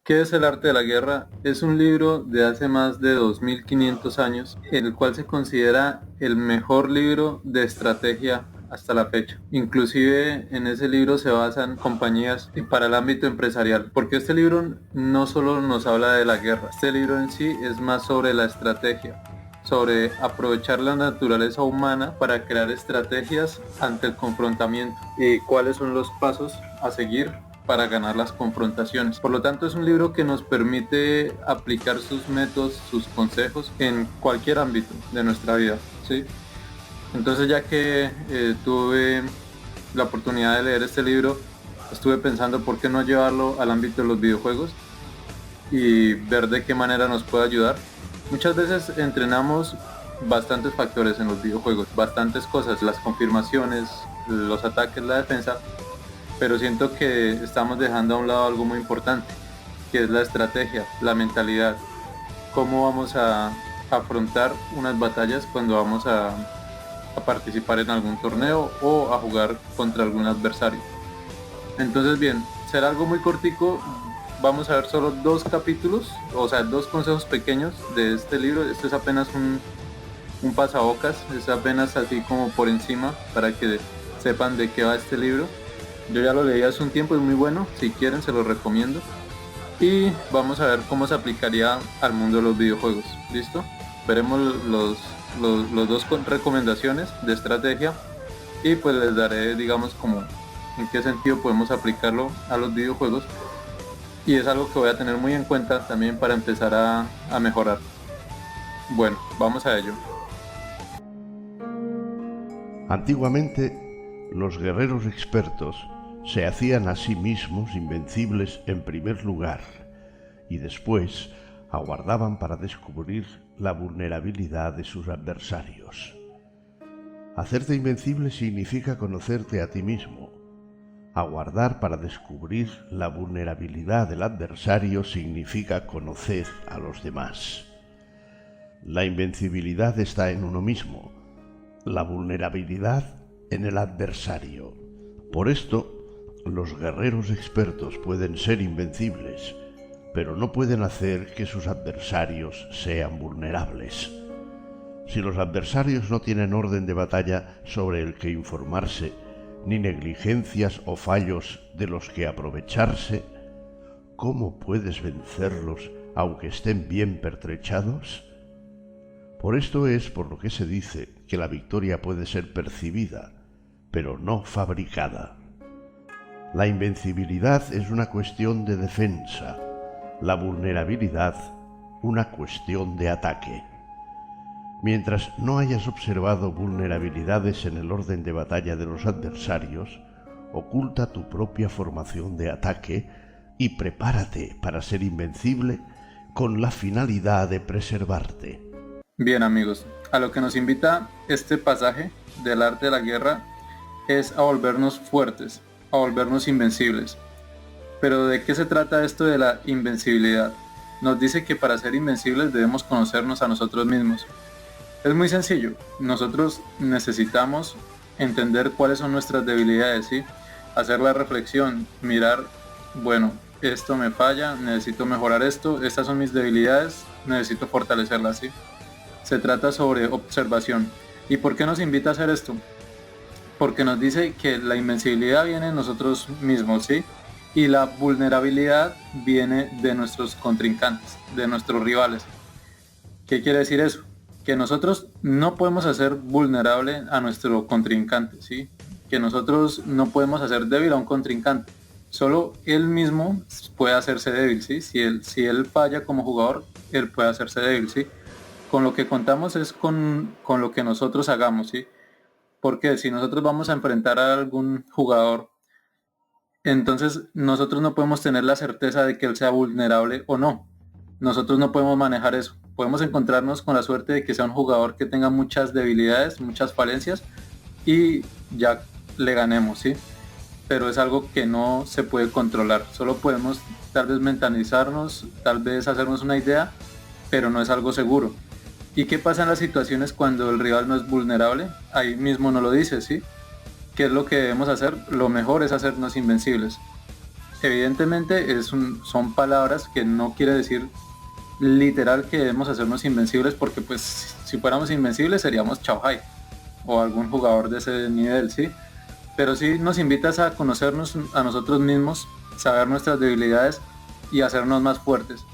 ¿Qué es el arte de la guerra? Es un libro de hace más de 2500 años, el cual se considera el mejor libro de estrategia hasta la fecha. Inclusive en ese libro se basan compañías para el ámbito empresarial, porque este libro no solo nos habla de la guerra, este libro en sí es más sobre la estrategia, sobre aprovechar la naturaleza humana para crear estrategias ante el confrontamiento y cuáles son los pasos a seguir para ganar las confrontaciones. Por lo tanto, es un libro que nos permite aplicar sus métodos, sus consejos en cualquier ámbito de nuestra vida, ¿sí? Entonces, ya que tuve la oportunidad de leer este libro, estuve pensando por qué no llevarlo al ámbito de los videojuegos y ver de qué manera nos puede ayudar. Muchas veces entrenamos bastantes factores en los videojuegos, bastantes cosas, las confirmaciones, los ataques, la defensa, pero siento que estamos dejando a un lado algo muy importante, que es la estrategia, la mentalidad, cómo vamos a afrontar unas batallas cuando vamos a participar en algún torneo o a jugar contra algún adversario. Entonces bien, será algo muy cortico, vamos a ver solo dos capítulos, o sea, dos consejos pequeños de este libro. Esto es apenas un pasabocas, es apenas así como por encima para que sepan de qué va este libro. Yo ya lo leí hace un tiempo, es muy bueno, si quieren se lo recomiendo. Y vamos a ver cómo se aplicaría al mundo de los videojuegos. ¿Listo? Veremos los dos recomendaciones de estrategia y pues les daré, digamos, como en qué sentido podemos aplicarlo a los videojuegos. Y es algo que voy a tener muy en cuenta también para empezar a mejorar. Bueno, vamos a ello. Antiguamente, los guerreros expertos se hacían a sí mismos invencibles en primer lugar y después aguardaban para descubrir la vulnerabilidad de sus adversarios. Hacerte invencible significa conocerte a ti mismo. Aguardar para descubrir la vulnerabilidad del adversario significa conocer a los demás. La invencibilidad está en uno mismo, la vulnerabilidad en el adversario. Por esto, los guerreros expertos pueden ser invencibles, pero no pueden hacer que sus adversarios sean vulnerables. Si los adversarios no tienen orden de batalla sobre el que informarse, ni negligencias o fallos de los que aprovecharse, ¿cómo puedes vencerlos aunque estén bien pertrechados? Por esto es por lo que se dice que la victoria puede ser percibida, pero no fabricada. La invencibilidad es una cuestión de defensa, la vulnerabilidad una cuestión de ataque. Mientras no hayas observado vulnerabilidades en el orden de batalla de los adversarios, oculta tu propia formación de ataque y prepárate para ser invencible con la finalidad de preservarte. Bien amigos, a lo que nos invita este pasaje del arte de la guerra es a volvernos fuertes, a volvernos invencibles. Pero ¿de qué se trata esto de la invencibilidad? Nos dice que para ser invencibles debemos conocernos a nosotros mismos. Es muy sencillo, nosotros necesitamos entender cuáles son nuestras debilidades, ¿sí? Hacer la reflexión, mirar, bueno, esto me falla, necesito mejorar esto, estas son mis debilidades, necesito fortalecerlas, ¿sí? Se trata sobre observación. ¿Y por qué nos invita a hacer esto? Porque nos dice que la invencibilidad viene de nosotros mismos, ¿sí? Y la vulnerabilidad viene de nuestros contrincantes, de nuestros rivales. ¿Qué quiere decir eso? Que nosotros no podemos hacer vulnerable a nuestro contrincante, ¿sí? Que nosotros no podemos hacer débil a un contrincante. Solo él mismo puede hacerse débil, ¿sí? Si él falla como jugador, él puede hacerse débil, ¿sí? Con lo que contamos es con lo que nosotros hagamos, ¿sí? Porque si nosotros vamos a enfrentar a algún jugador, entonces nosotros no podemos tener la certeza de que él sea vulnerable o no. Nosotros no podemos manejar eso. Podemos encontrarnos con la suerte de que sea un jugador que tenga muchas debilidades, muchas falencias y ya le ganemos, ¿sí? Pero es algo que no se puede controlar. Solo podemos tal vez mentalizarnos, tal vez hacernos una idea, pero no es algo seguro. ¿Y qué pasa en las situaciones cuando el rival no es vulnerable? Ahí mismo no lo dice, ¿sí? ¿Qué es lo que debemos hacer? Lo mejor es hacernos invencibles. evidentemente son palabras que no quiere decir literal que debemos hacernos invencibles, porque pues si fuéramos invencibles seríamos Xiaohai o algún jugador de ese nivel, ¿sí? Pero sí nos invitas a conocernos a nosotros mismos, saber nuestras debilidades y hacernos más fuertes.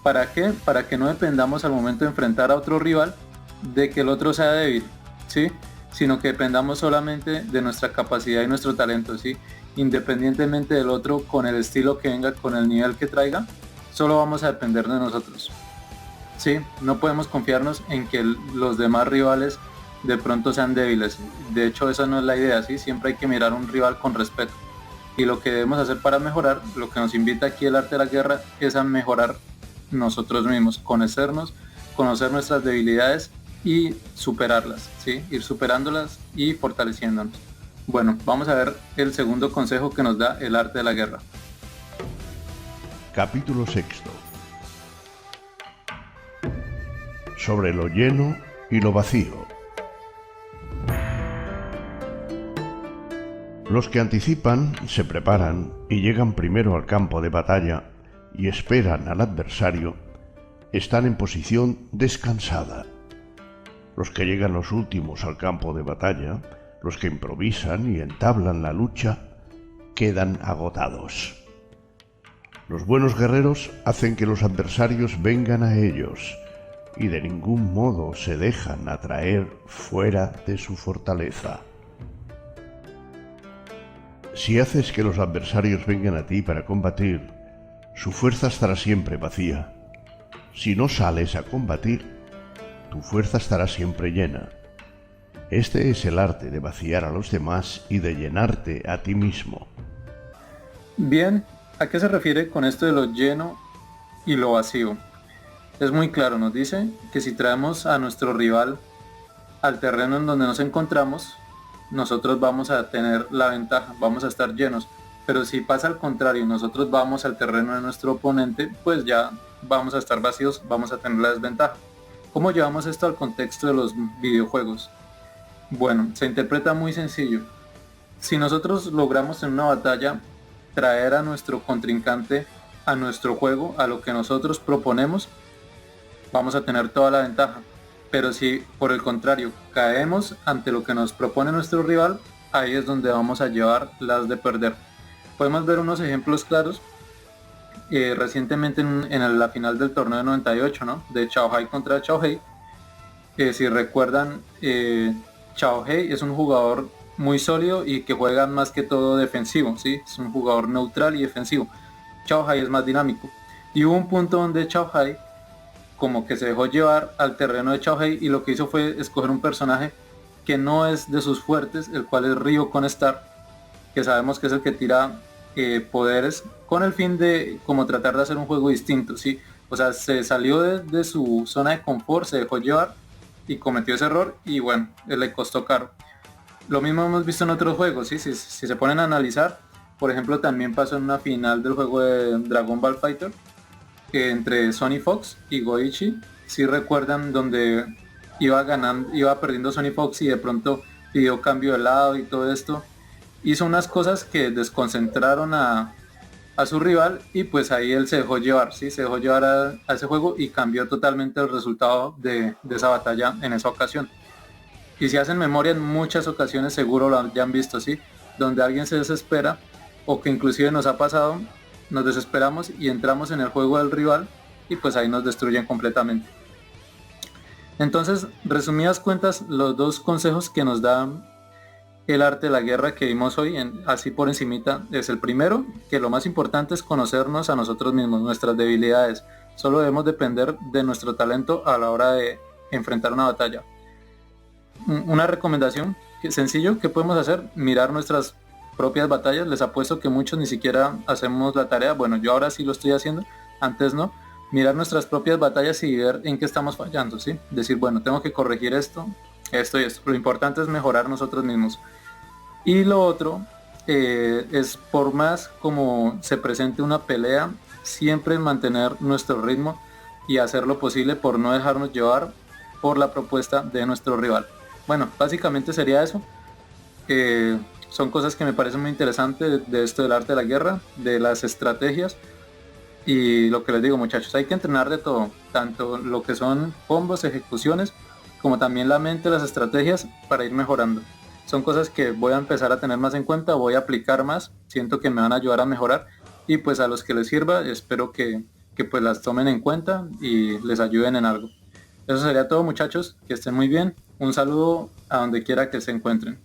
¿Para qué? Para que no dependamos al momento de enfrentar a otro rival de que el otro sea débil, ¿sí? Sino que dependamos solamente de nuestra capacidad y nuestro talento, ¿sí? Independientemente del otro, con el estilo que venga, con el nivel que traiga, solo vamos a depender de nosotros, ¿sí? No podemos confiarnos en que los demás rivales de pronto sean débiles. De hecho, esa no es la idea, ¿sí? Siempre hay que mirar a un rival con respeto. Y lo que debemos hacer para mejorar, lo que nos invita aquí el arte de la guerra, es a mejorar nosotros mismos, conocernos, conocer nuestras debilidades y superarlas, ¿sí? Ir superándolas y fortaleciéndonos. Bueno, vamos a ver el segundo consejo que nos da el arte de la guerra. Capítulo 6. Sobre lo lleno y lo vacío. Los que anticipan, se preparan y llegan primero al campo de batalla y esperan al adversario, están en posición descansada. Los que llegan los últimos al campo de batalla, los que improvisan y entablan la lucha, quedan agotados. Los buenos guerreros hacen que los adversarios vengan a ellos y de ningún modo se dejan atraer fuera de su fortaleza. Si haces que los adversarios vengan a ti para combatir, su fuerza estará siempre vacía. Si no sales a combatir, tu fuerza estará siempre llena. Este es el arte de vaciar a los demás y de llenarte a ti mismo. Bien, ¿a qué se refiere con esto de lo lleno y lo vacío? Es muy claro, nos dice que si traemos a nuestro rival al terreno en donde nos encontramos, nosotros vamos a tener la ventaja, vamos a estar llenos. Pero si pasa al contrario, nosotros vamos al terreno de nuestro oponente, pues ya vamos a estar vacíos, vamos a tener la desventaja. ¿Cómo llevamos esto al contexto de los videojuegos? Bueno, se interpreta muy sencillo. Si nosotros logramos en una batalla traer a nuestro contrincante a nuestro juego, a lo que nosotros proponemos, vamos a tener toda la ventaja. Pero si por el contrario caemos ante lo que nos propone nuestro rival, ahí es donde vamos a llevar las de perder. Podemos ver unos ejemplos claros recientemente en la final del torneo de 98, ¿no? De Xiaohai contra Xiaohei. Si recuerdan, Xiaohei es un jugador muy sólido y que juega más que todo defensivo, ¿sí? Es un jugador neutral y defensivo. Xiaohai es más dinámico. Y hubo un punto donde Xiaohai como que se dejó llevar al terreno de Xiaohei y lo que hizo fue escoger un personaje que no es de sus fuertes, el cual es Ryo con Star, que sabemos que es el que tira poderes con el fin de como tratar de hacer un juego distinto, ¿sí? O sea, se salió de su zona de confort, se dejó llevar y cometió ese error y bueno, le costó caro. Lo mismo hemos visto en otros juegos, ¿sí? Si se ponen a analizar, por ejemplo, también pasó en una final del juego de Dragon Ball Fighter entre Sony Fox y Goichi, si recuerdan, donde iba perdiendo Sony Fox y de pronto pidió cambio de lado y todo esto, hizo unas cosas que desconcentraron a su rival y pues ahí él se dejó llevar, ¿sí? Se dejó llevar a ese juego y cambió totalmente el resultado de esa batalla en esa ocasión. Y si hacen memoria, en muchas ocasiones seguro lo hayan visto, ¿sí? Donde alguien se desespera o que inclusive nos ha pasado, nos desesperamos y entramos en el juego del rival y pues ahí nos destruyen completamente. Entonces, resumidas cuentas, los dos consejos que nos da el arte de la guerra que vimos hoy, así por encimita, es el primero, que lo más importante es conocernos a nosotros mismos, nuestras debilidades. Solo debemos depender de nuestro talento a la hora de enfrentar una batalla. Una recomendación sencillo que podemos hacer, mirar nuestras propias batallas. Les apuesto que muchos ni siquiera hacemos la tarea. Bueno, yo ahora sí lo estoy haciendo, antes no. Mirar nuestras propias batallas y ver en qué estamos fallando, ¿sí? Decir, bueno, tengo que corregir esto y esto. Lo importante es mejorar nosotros mismos. Y lo otro es, por más como se presente una pelea, siempre mantener nuestro ritmo y hacer lo posible por no dejarnos llevar por la propuesta de nuestro rival. Bueno, básicamente sería eso. Son cosas que me parecen muy interesantes de esto del arte de la guerra, de las estrategias. Y lo que les digo, muchachos, hay que entrenar de todo, tanto lo que son combos, ejecuciones, como también la mente, las estrategias para ir mejorando. Son cosas que voy a empezar a tener más en cuenta, voy a aplicar más, siento que me van a ayudar a mejorar y pues a los que les sirva, espero que pues las tomen en cuenta y les ayuden en algo. Eso sería todo, muchachos, que estén muy bien. Un saludo a donde quiera que se encuentren.